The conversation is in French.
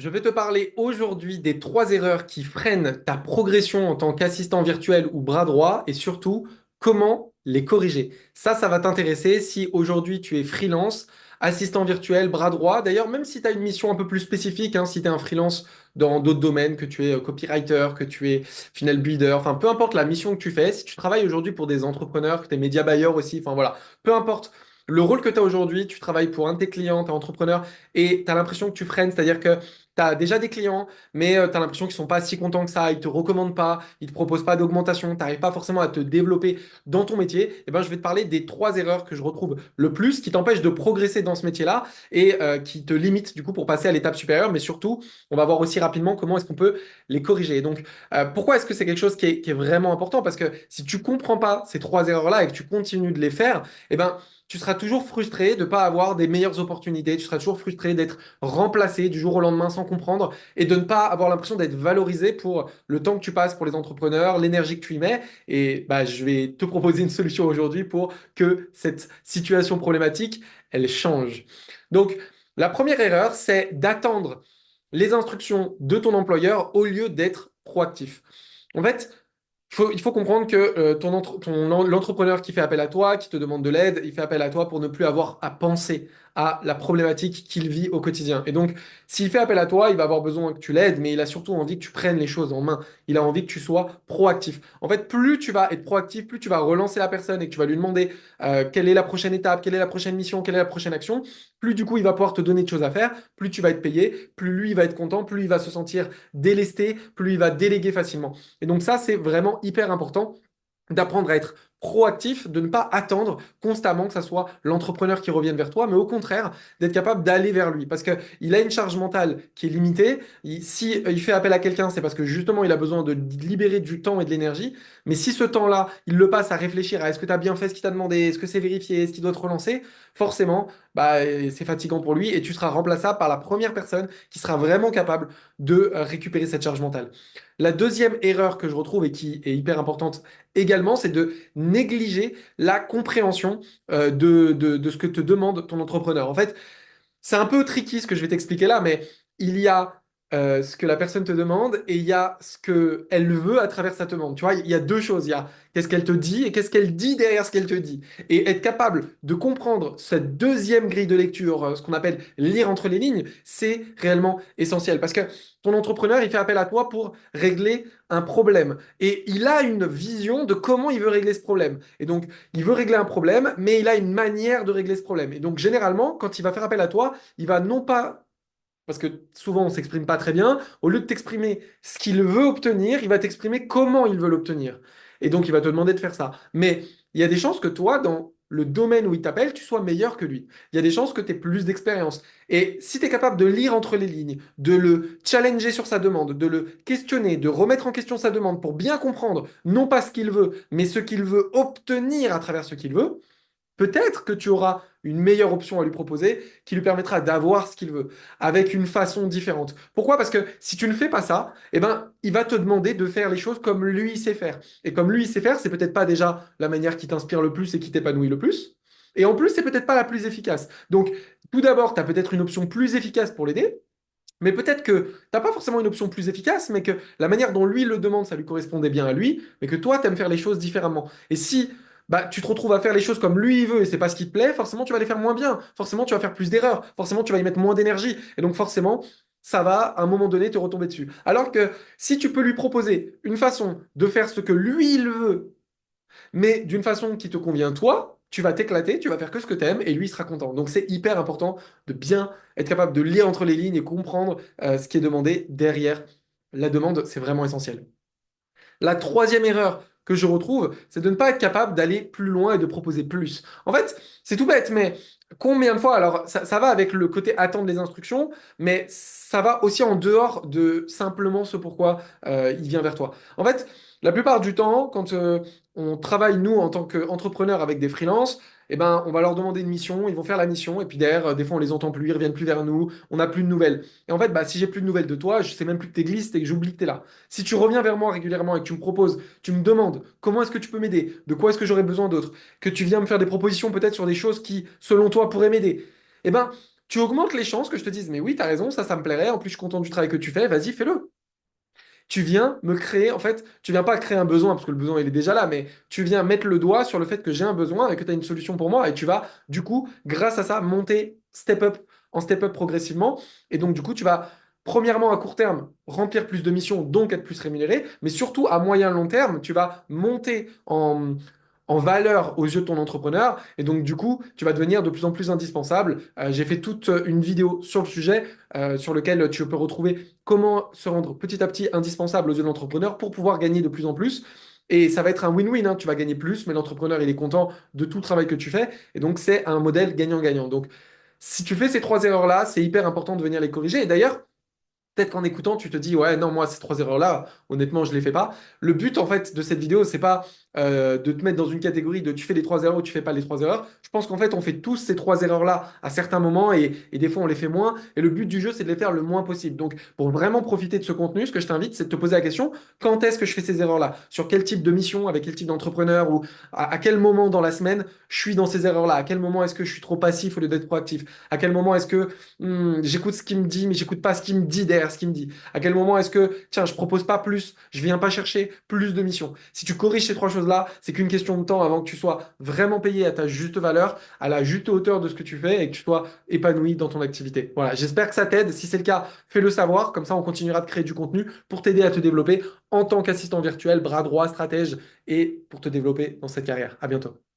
Je vais te parler aujourd'hui des 3 erreurs qui freinent ta progression en tant qu'assistant virtuel ou bras droit et surtout comment les corriger. Ça va t'intéresser si aujourd'hui tu es freelance, assistant virtuel, bras droit. D'ailleurs, même si tu as une mission un peu plus spécifique, hein, si tu es un freelance dans d'autres domaines, que tu es copywriter, que tu es funnel builder, enfin peu importe la mission que tu fais, si tu travailles aujourd'hui pour des entrepreneurs, que tu es média buyer aussi, enfin voilà, peu importe. Le rôle que tu as aujourd'hui, tu travailles pour un de tes clients, tu es entrepreneur et tu as l'impression que tu freines, c'est-à-dire que tu as déjà des clients, mais tu as l'impression qu'ils sont pas si contents que ça, ils te recommandent pas, ils te proposent pas d'augmentation, tu n'arrives pas forcément à te développer dans ton métier. Et ben, je vais te parler des 3 erreurs que je retrouve le plus qui t'empêchent de progresser dans ce métier-là et qui te limitent du coup pour passer à l'étape supérieure. Mais surtout, on va voir aussi rapidement comment est-ce qu'on peut les corriger. Et donc, pourquoi est-ce que c'est quelque chose qui est vraiment important? Parce que si tu comprends pas ces 3 erreurs-là et que tu continues de les faire, eh ben, tu seras toujours frustré de ne pas avoir des meilleures opportunités, tu seras toujours frustré d'être remplacé du jour au lendemain sans comprendre et de ne pas avoir l'impression d'être valorisé pour le temps que tu passes pour les entrepreneurs, l'énergie que tu y mets. Et bah, je vais te proposer une solution aujourd'hui pour que cette situation problématique, elle change. Donc, la première erreur, c'est d'attendre les instructions de ton employeur au lieu d'être proactif. En fait, il faut comprendre que l'entrepreneur qui fait appel à toi, qui te demande de l'aide, il fait appel à toi pour ne plus avoir à penser à la problématique qu'il vit au quotidien. Et donc, s'il fait appel à toi, il va avoir besoin que tu l'aides, mais il a surtout envie que tu prennes les choses en main. Il a envie que tu sois proactif. En fait, plus tu vas être proactif, plus tu vas relancer la personne et que tu vas lui demander quelle est la prochaine étape, quelle est la prochaine mission, quelle est la prochaine action, plus du coup il va pouvoir te donner de choses à faire, plus tu vas être payé, plus lui il va être content, plus il va se sentir délesté, plus il va déléguer facilement. Et donc ça, c'est vraiment hyper important d'apprendre à être proactif, de ne pas attendre constamment que ce soit l'entrepreneur qui revienne vers toi, mais au contraire, d'être capable d'aller vers lui. Parce qu'il a une charge mentale qui est limitée. Si il fait appel à quelqu'un, c'est parce que justement, il a besoin de libérer du temps et de l'énergie. Mais si ce temps-là, il le passe à réfléchir à est-ce que tu as bien fait ce qu'il t'a demandé, est-ce que c'est vérifié, est-ce qu'il doit te relancer, forcément, bah, c'est fatigant pour lui et tu seras remplaçable par la première personne qui sera vraiment capable de récupérer cette charge mentale. La deuxième erreur que je retrouve et qui est hyper importante également, c'est de négliger la compréhension de ce que te demande ton entrepreneur. En fait, c'est un peu tricky ce que je vais t'expliquer là, mais il y a ce que la personne te demande et il y a ce qu'elle veut à travers sa demande. Tu vois, il y a deux choses. Il y a qu'est-ce qu'elle te dit et qu'est-ce qu'elle dit derrière ce qu'elle te dit. Et être capable de comprendre cette deuxième grille de lecture, ce qu'on appelle lire entre les lignes, c'est réellement essentiel. Parce que ton entrepreneur, il fait appel à toi pour régler un problème. Et il a une vision de comment il veut régler ce problème. Et donc, il veut régler un problème, mais il a une manière de régler ce problème. Et donc, généralement, quand il va faire appel à toi, il va non pas, parce que souvent on s'exprime pas très bien, au lieu de t'exprimer ce qu'il veut obtenir, il va t'exprimer comment il veut l'obtenir. Et donc, il va te demander de faire ça. Mais il y a des chances que toi, dans le domaine où il t'appelle, tu sois meilleur que lui. Il y a des chances que tu aies plus d'expérience. Et si tu es capable de lire entre les lignes, de le challenger sur sa demande, de le questionner, de remettre en question sa demande pour bien comprendre, non pas ce qu'il veut, mais ce qu'il veut obtenir à travers ce qu'il veut, peut-être que tu auras une meilleure option à lui proposer qui lui permettra d'avoir ce qu'il veut avec une façon différente. Pourquoi? Parce que si tu ne fais pas ça, eh ben, il va te demander de faire les choses comme lui sait faire. Et comme lui sait faire, c'est peut-être pas déjà la manière qui t'inspire le plus et qui t'épanouit le plus. Et en plus, c'est peut-être pas la plus efficace. Donc, tout d'abord, tu as peut-être une option plus efficace pour l'aider. Mais peut-être que tu n'as pas forcément une option plus efficace, mais que la manière dont lui le demande, ça lui correspondait bien à lui, mais que toi, tu aimes faire les choses différemment. Et si bah, tu te retrouves à faire les choses comme lui il veut et c'est pas ce qui te plaît, forcément tu vas les faire moins bien, forcément tu vas faire plus d'erreurs, forcément tu vas y mettre moins d'énergie, et donc forcément ça va à un moment donné te retomber dessus. Alors que si tu peux lui proposer une façon de faire ce que lui il veut mais d'une façon qui te convient toi, tu vas t'éclater, tu vas faire que ce que tu aimes et lui il sera content. Donc c'est hyper important de bien être capable de lire entre les lignes et comprendre ce qui est demandé derrière la demande, c'est vraiment essentiel. La troisième erreur que je retrouve, c'est de ne pas être capable d'aller plus loin et de proposer plus. En fait, c'est tout bête, mais combien de fois, alors ça va avec le côté attendre les instructions, mais ça va aussi en dehors de simplement ce pourquoi il vient vers toi. En fait, la plupart du temps, quand on travaille, nous, en tant qu'entrepreneurs avec des freelances, eh ben, on va leur demander une mission, ils vont faire la mission, et puis derrière, des fois, on les entend plus, ils reviennent plus vers nous, on n'a plus de nouvelles. Et en fait, bah, si j'ai plus de nouvelles de toi, je sais même plus que tu existes et que j'oublie que tu es là. Si tu reviens vers moi régulièrement et que tu me proposes, tu me demandes comment est-ce que tu peux m'aider, de quoi est-ce que j'aurais besoin d'autre, que tu viens me faire des propositions peut-être sur des choses qui, selon toi, pourraient m'aider, eh ben, tu augmentes les chances que je te dise, mais oui, tu as raison, ça me plairait, en plus je suis content du travail que tu fais, vas-y, fais-le. Tu viens me créer, en fait, tu viens pas créer un besoin, parce que le besoin il est déjà là, mais tu viens mettre le doigt sur le fait que j'ai un besoin et que tu as une solution pour moi, et tu vas, du coup, grâce à ça, monter step up progressivement. Et donc, du coup, tu vas, premièrement, à court terme, remplir plus de missions, donc être plus rémunéré, mais surtout, à moyen long terme, tu vas monter en valeur aux yeux de ton entrepreneur, et donc, du coup, tu vas devenir de plus en plus indispensable. J'ai fait toute une vidéo sur le sujet, sur lequel tu peux retrouver comment se rendre petit à petit indispensable aux yeux de l'entrepreneur pour pouvoir gagner de plus en plus. Et ça va être un win-win, hein. Tu vas gagner plus, mais l'entrepreneur, il est content de tout le travail que tu fais. Et donc, c'est un modèle gagnant-gagnant. Donc, si tu fais ces trois erreurs-là, c'est hyper important de venir les corriger. Et d'ailleurs, peut-être qu'en écoutant, tu te dis, ouais, non, moi, ces trois erreurs-là, honnêtement, je les fais pas. Le but, en fait, de cette vidéo, c'est pas de te mettre dans une catégorie de tu fais les trois erreurs ou tu fais pas les trois erreurs. Je pense qu'en fait, on fait tous ces trois erreurs-là à certains moments et des fois, on les fait moins. Et le but du jeu, c'est de les faire le moins possible. Donc, pour vraiment profiter de ce contenu, ce que je t'invite, c'est de te poser la question, quand est-ce que je fais ces erreurs-là? Sur quel type de mission, avec quel type d'entrepreneur ou à quel moment dans la semaine je suis dans ces erreurs-là? À quel moment est-ce que je suis trop passif au lieu d'être proactif? À quel moment est-ce que j'écoute ce qu'il me dit, mais j'écoute pas ce qu'il me dit derrière ce qu'il me dit. À quel moment est-ce que, tiens, je propose pas plus, je viens pas chercher plus de missions. Si tu corriges ces trois choses-là, c'est qu'une question de temps avant que tu sois vraiment payé à ta juste valeur, à la juste hauteur de ce que tu fais et que tu sois épanoui dans ton activité. Voilà, j'espère que ça t'aide. Si c'est le cas, fais-le savoir. Comme ça, on continuera de créer du contenu pour t'aider à te développer en tant qu'assistant virtuel, bras droit, stratège et pour te développer dans cette carrière. À bientôt.